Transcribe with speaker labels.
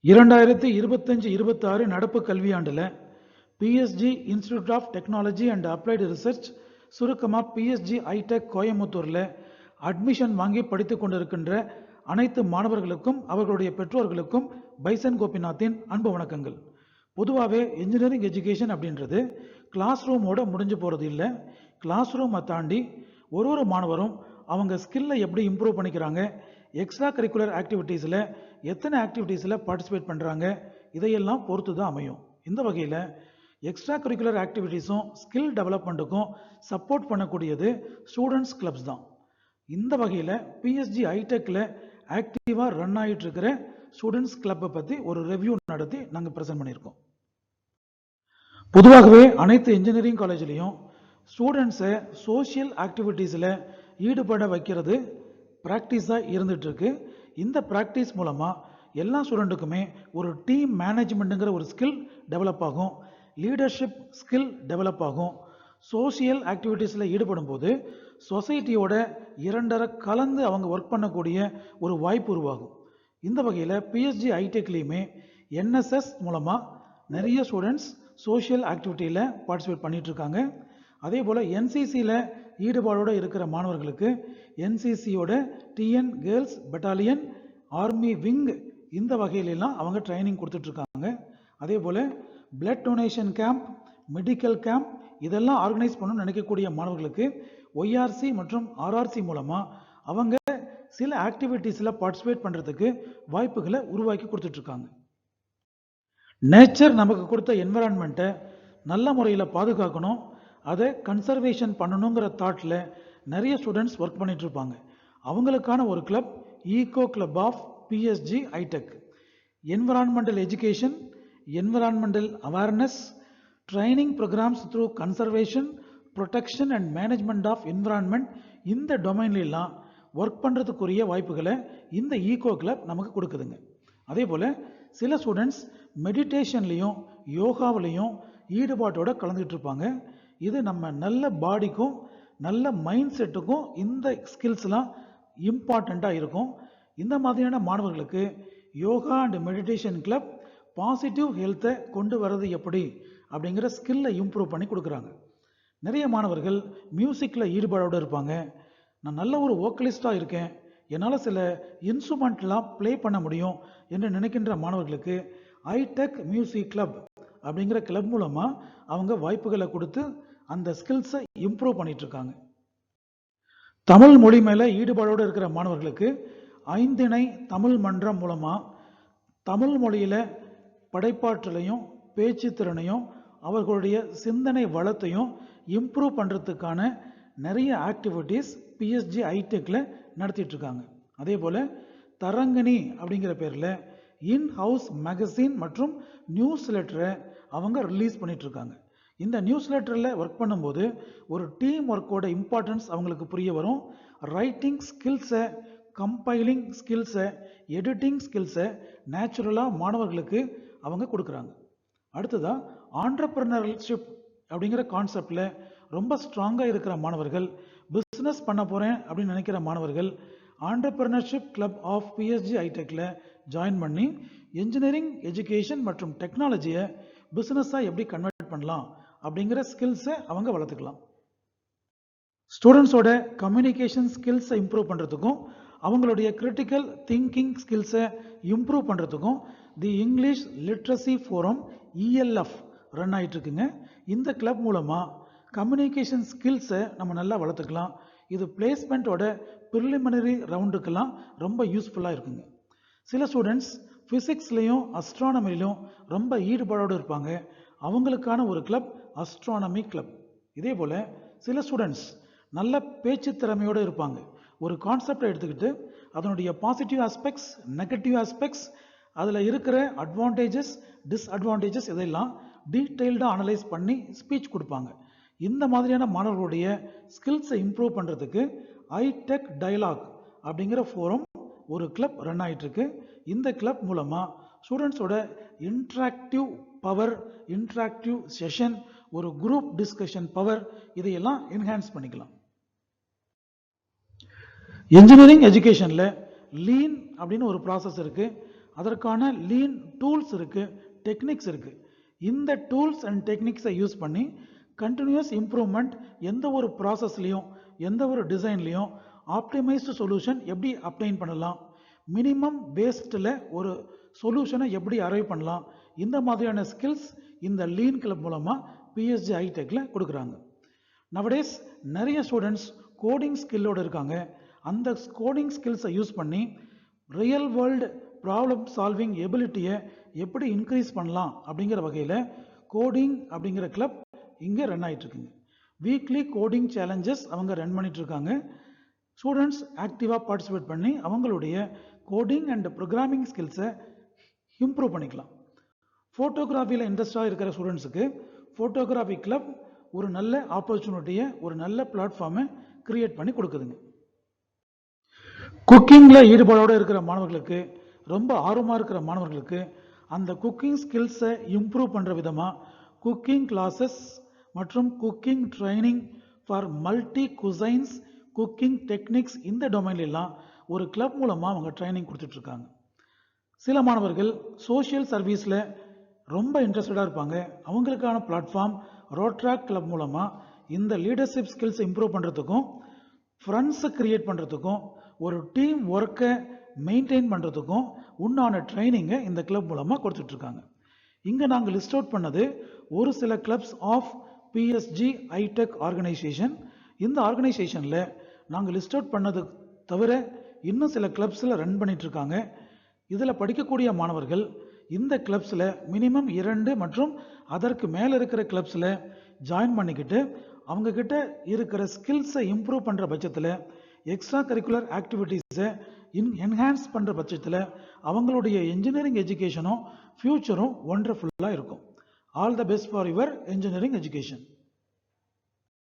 Speaker 1: 2025-26 நடப்பு கல்வியாண்டில் PSG institute of technology and applied research சுருக்கமாக பிஎஸ்ஜி ஐடெக் கோயம்புத்தூரில் அட்மிஷன் வாங்கி படித்து கொண்டிருக்கின்ற அனைத்து மாணவர்களுக்கும் அவர்களுடைய பெற்றோர்களுக்கும் பைசன் கோபிநாத்தின் அன்பு வணக்கங்கள். பொதுவாகவே இன்ஜினியரிங் எஜுகேஷன் அப்படின்றது கிளாஸ் ரூமோட முடிஞ்சு போகிறது இல்லை. கிளாஸ் ரூமை தாண்டி ஒரு மாணவரும் அவங்க ஸ்கில்லை எப்படி இம்ப்ரூவ் பண்ணிக்கிறாங்க, எக்ஸ்ட்ரா கரிக்குலர் ஆக்டிவிட்டீஸில் எத்தனை ஆக்டிவிட்டீஸில் பார்ட்டிசிபேட் பண்ணுறாங்க, இதையெல்லாம் பொறுத்து தான் அமையும். இந்த வகையில் எக்ஸ்ட்ரா கரிக்குலர் ஆக்டிவிட்டீஸும் ஸ்கில் டெவலப்மெண்ட்டுக்கும் சப்போர்ட் பண்ணக்கூடியது ஸ்டூடெண்ட்ஸ் கிளப்ஸ் தான். இந்த வகையில் பிஎஸ்ஜி ஐடெக்கில் ஆக்டிவாக ரன் ஆகிட்டு இருக்கிற ஸ்டூடெண்ட்ஸ் கிளப்பை பற்றி ஒரு ரிவ்யூ நடத்தி நாங்கள் ப்ரெசென்ட் பண்ணியிருக்கோம். பொதுவாகவே அனைத்து இன்ஜினியரிங் காலேஜ்லேயும் ஸ்டூடெண்ட்ஸை சோஷியல் ஆக்டிவிட்டீஸில் ஈடுபட வைக்கிறது ப்ராக்டிஸாக இருந்துகிட்ருக்கு. இந்த ப்ராக்டிஸ் மூலமாக எல்லா ஸ்டூடெண்ட்டுக்குமே ஒரு டீம் மேனேஜ்மெண்ட்டுங்கிற ஒரு ஸ்கில் டெவலப் ஆகும், லீடர்ஷிப் ஸ்கில் டெவலப் ஆகும். சோஷியல் ஆக்டிவிட்டீஸில் ஈடுபடும் போது சொசைட்டியோட இரண்டரை கலந்து அவங்க ஒர்க் பண்ணக்கூடிய ஒரு வாய்ப்பு உருவாகும். இந்த வகையில் பிஎஸ்ஜி ஐடெக்லேயுமே என்எஸ்எஸ் மூலமாக நிறைய ஸ்டூடெண்ட்ஸ் சோஷியல் ஆக்டிவிட்டியில் பார்ட்டிசிபேட் பண்ணிகிட்ருக்காங்க. அதே போல் என்சிசியில் ஈடுபாடோடு இருக்கிற மாணவர்களுக்கு என்சிசியோட TN girls battalion, army wing, இந்த வகையிலெல்லாம் அவங்க ட்ரைனிங் கொடுத்துட்ருக்காங்க. அதே போல் blood donation camp, medical camp, இதெல்லாம் ஆர்கனைஸ் பண்ணணும்னு நினைக்கக்கூடிய மாணவர்களுக்கு ஒய்ஆர்சி மற்றும் ஆர்ஆர்சி மூலமாக அவங்க சில ஆக்டிவிட்டீஸில் பார்ட்டிசிபேட் பண்ணுறதுக்கு வாய்ப்புகளை உருவாக்கி கொடுத்துட்ருக்காங்க. நேச்சர் நமக்கு கொடுத்த என்விரான்மெண்ட்டை நல்ல முறையில் பாதுகாக்கணும், அதை கன்சர்வேஷன் பண்ணணுங்கிற தாட்டில் நிறைய ஸ்டூடெண்ட்ஸ் ஒர்க் பண்ணிட்டு இருப்பாங்க. அவங்களுக்கான ஒரு club eco club of PSG iTech. Environmental education, environmental awareness, training programmes through conservation, protection and management of environment, இந்த டொமைன்லாம் ஒர்க் பண்ணுறதுக்குரிய வாய்ப்புகளை இந்த ஈகோ கிளப் நமக்கு கொடுக்குதுங்க. அதே போல் சில ஸ்டூடெண்ட்ஸ் மெடிடேஷன்லேயும் யோகாவிலையும் ஈடுபாட்டோடு கலந்துகிட்டு இருப்பாங்க. இது நம்ம நல்ல பாடிக்கும் நல்ல மைண்ட் செட்டுக்கும் இந்த ஸ்கில்ஸ்லாம் இம்பார்ட்டண்ட்டாக இருக்கும். இந்த மாதிரியான மாணவர்களுக்கு yoga and meditation club positive ஹெல்த்தை கொண்டு வர்றது எப்படி அப்படிங்கிற ஸ்கில்லை இம்ப்ரூவ் பண்ணி கொடுக்குறாங்க. நிறைய மாணவர்கள் மியூசிக்கில் ஈடுபாடோடு இருப்பாங்க. நான் நல்ல ஒரு வோக்கலிஸ்டாக இருக்கேன், என்னால் சில இன்ஸ்ட்ருமெண்ட்லாம் ப்ளே பண்ண முடியும் என்று நினைக்கின்ற மாணவர்களுக்கு ஐடெக் மியூசிக் கிளப் அப்படிங்கிற கிளப் மூலமாக அவங்க வாய்ப்புகளை கொடுத்து அந்த ஸ்கில்ஸை இம்ப்ரூவ் பண்ணிகிட்ருக்காங்க. தமிழ் மொழி மேலே ஈடுபாடோடு இருக்கிற மாணவர்களுக்கு ஐந்திணை தமிழ் மன்றம் மூலமாக தமிழ் மொழியில் படைப்பாற்றலையும் பேச்சு திறனையும் அவர்களுடைய சிந்தனை வளத்தையும் இம்ப்ரூவ் பண்ணுறதுக்கான நிறைய ஆக்டிவிட்டீஸ் பிஎஸ்ஜி ஐடெக்கில் நடத்திட்டுருக்காங்க. அதே போல் தரங்கணி அப்படிங்கிற பேரில் இன் ஹவுஸ் மேகசின் மற்றும் நியூஸ் லெட்டரை அவங்க ரிலீஸ் பண்ணிகிட்ருக்காங்க. இந்த நியூஸ் லெட்டரில் ஒர்க் பண்ணும்போது ஒரு டீம் ஒர்க்கோட இம்பார்ட்டன்ஸ் அவங்களுக்கு புரிய வரும். ரைட்டிங் ஸ்கில்ஸை, கம்பைலிங் ஸ்கில்ஸை, எடிட்டிங் ஸ்கில்ஸை நேச்சுரலாக மாணவர்களுக்கு அவங்க கொடுக்குறாங்க. அடுத்ததாக ஆண்டர்பிரினர்ஷிப் அப்படிங்கிற கான்செப்டில் ரொம்ப ஸ்ட்ராங்காக இருக்கிற மாணவர்கள், பிஸ்னஸ் பண்ண போகிறேன் அப்படின்னு நினைக்கிற மாணவர்கள் ஆண்டர்பிரினர்ஷிப் கிளப் ஆஃப் பிஎஸ்ஜி ஐடெக்கில் ஜாயின் பண்ணி இன்ஜினியரிங் எஜுகேஷன் மற்றும் டெக்னாலஜியை பிஸ்னஸாக எப்படி கன்வெர்ட் பண்ணலாம் அப்படிங்கிற ஸ்கில்ஸை அவங்க வளர்த்துக்கலாம். ஸ்டூடெண்ட்ஸோட கம்யூனிகேஷன் ஸ்கில்ஸை இம்ப்ரூவ் பண்ணுறதுக்கும் அவங்களுடைய கிரிட்டிக்கல் திங்கிங் ஸ்கில்ஸை இம்ப்ரூவ் பண்ணுறதுக்கும் the English literacy forum ELF run ஆகிட்டுருக்குங்க. இந்த கிளப் மூலமாக கம்யூனிகேஷன் ஸ்கில்ஸை நம்ம நல்லா வளர்த்துக்கலாம். இது பிளேஸ்மெண்ட்டோட ப்ரிலிமினரி ரவுண்டுக்கெல்லாம் ரொம்ப யூஸ்ஃபுல்லாக இருக்குங்க. சில ஸ்டூடெண்ட்ஸ் ஃபிசிக்ஸ்லேயும் அஸ்ட்ரானமிலையும் ரொம்ப ஈடுபாடோடு இருப்பாங்க. அவங்களுக்கான ஒரு கிளப் அஸ்ட்ரானமி கிளப். இதே போல் சில ஸ்டூடெண்ட்ஸ் நல்ல பேச்சு திறமையோடு இருப்பாங்க. ஒரு கான்செப்டை எடுத்துக்கிட்டு அதனுடைய பாசிட்டிவ் ஆஸ்பெக்ட்ஸ், நெகட்டிவ் ஆஸ்பெக்ட்ஸ், அதில் இருக்கிற அட்வான்டேஜஸ், டிஸ்அட்வான்டேஜஸ் இதெல்லாம் டீட்டெயில்டாக அனலைஸ் பண்ணி ஸ்பீச் கொடுப்பாங்க. இந்த மாதிரியான மாணவர்களுடைய ஸ்கில்ஸை இம்ப்ரூவ் பண்ணுறதுக்கு ஐடெக் டயலாக் அப்படிங்கிற ஃபோரம் ஒரு கிளப் ரன் ஆகிட்டுருக்கு. இந்த கிளப் மூலமாக ஸ்டூடெண்ட்ஸோட இன்ட்ராக்டிவ் பவர், இன்ட்ராக்டிவ் செஷன், ஒரு குரூப் டிஸ்கஷன் பவர், இதையெல்லாம் என்ஹான்ஸ் பண்ணிக்கலாம். இன்ஜினியரிங் எஜுகேஷனில் லீன் அப்படின்னு ஒரு ப்ராசஸ் இருக்குது. அதற்கான லீன் டூல்ஸ் இருக்கு, டெக்னிக்ஸ் இருக்கு. இந்த டூல்ஸ் அண்ட் டெக்னிக்ஸை யூஸ் பண்ணி கண்டினியூஸ் இம்ப்ரூவ்மெண்ட் எந்த ஒரு ப்ராசஸ்லையும் எந்த ஒரு டிசைன்லையும் ஆப்டிமைஸ்டு சொல்யூஷன் எப்படி அப்டைன் பண்ணலாம், மினிமம் வேஸ்ட்டில் ஒரு சொல்யூஷனை எப்படி அரைவ் பண்ணலாம், இந்த மாதிரியான ஸ்கில்ஸ் இந்த லீன் கிளப் மூலமாக பிஎஸ்ஜி ஹைடெக்கில் கொடுக்குறாங்க. நவடேஸ் நிறைய ஸ்டூடெண்ட்ஸ் கோடிங் ஸ்கில்லோடு இருக்காங்க. அந்த கோடிங் ஸ்கில்ஸை யூஸ் பண்ணி ரியல் வேர்ல்டு ப்ராப்ளம் சால்விங் எபிலிட்டியை எப்படி இன்க்ரீஸ் பண்ணலாம் அப்படிங்கிற வகையில் கோடிங் அப்படிங்கிற கிளப் இங்கே ரன் ஆகிட்டு இருக்குங்க. வீக்லி கோடிங் சேலஞ்சஸ் அவங்க ரன் பண்ணிட்டு இருக்காங்க. ஸ்டூடெண்ட்ஸ் ஆக்டிவாக பார்ட்டிசிபேட் பண்ணி அவங்களுடைய கோடிங் அண்ட் ப்ரோக்ராமிங் ஸ்கில்ஸை இம்ப்ரூவ் பண்ணிக்கலாம். ஃபோட்டோகிராஃபியில் இன்ட்ரெஸ்டாக இருக்கிற ஸ்டூடெண்ட்ஸுக்கு ஃபோட்டோகிராஃபி கிளப் ஒரு நல்ல ஆப்பர்ச்சுனிட்டியை, ஒரு நல்ல பிளாட்ஃபார்மை கிரியேட் பண்ணி கொடுக்குதுங்க. குக்கிங்கில் ஈடுபாடோடு இருக்கிற மாணவர்களுக்கு, ரொம்ப ஆர்வமாக இருக்கிற மாணவர்களுக்கு அந்த குக்கிங் ஸ்கில்ஸை இம்ப்ரூவ் பண்ணுற விதமாக குக்கிங் கிளாஸஸ் மற்றும் cooking training for multi cuisines, cooking techniques, இந்த டொமைன்லாம் ஒரு கிளப் மூலமாக அவங்க ட்ரைனிங் கொடுத்துட்ருக்காங்க. சில மாணவர்கள் சோஷியல் சர்வீஸில் ரொம்ப இன்ட்ரெஸ்டடாக இருப்பாங்க. அவங்களுக்கான பிளாட்ஃபார்ம் ரோட்ராக் கிளப் மூலமாக இந்த லீடர்ஷிப் ஸ்கில்ஸ் இம்ப்ரூவ் பண்ணுறதுக்கும், ஃப்ரெண்ட்ஸை கிரியேட் பண்ணுறதுக்கும், ஒரு டீம் ஒர்க்கை மெயின்டைன் பண்ணுறதுக்கும் உண்டான ட்ரைனிங்கை இந்த கிளப் மூலமாக கொடுத்துட்ருக்காங்க. இங்கே நாங்கள் லிஸ்ட் அவுட் பண்ணது ஒரு சில clubs of PSG hitech organisation. இந்த ஆர்கனைசேஷனில் நாங்கள் லிஸ்ட் அவுட் பண்ணது தவிர இன்னும் சில கிளப்ஸில் ரன் பண்ணிகிட்ருக்காங்க. இதில் படிக்கக்கூடிய மாணவர்கள் இந்த கிளப்ஸில் மினிமம் 2 மற்றும் அதற்கு மேலே இருக்கிற கிளப்ஸில் ஜாயின் பண்ணிக்கிட்டு அவங்கக்கிட்ட இருக்கிற ஸ்கில்ஸை இம்ப்ரூவ் பண்ணுற பட்சத்தில், எக்ஸ்ட்ரா கரிக்குலர் ஆக்டிவிட்டீஸை என்ஹான்ஸ் பண்ணுற பட்சத்தில் அவங்களுடைய என்ஜினியரிங் எஜுகேஷனும் ஃப்யூச்சரும் ஒண்டர்ஃபுல்லாக இருக்கும். All the best for your engineering education.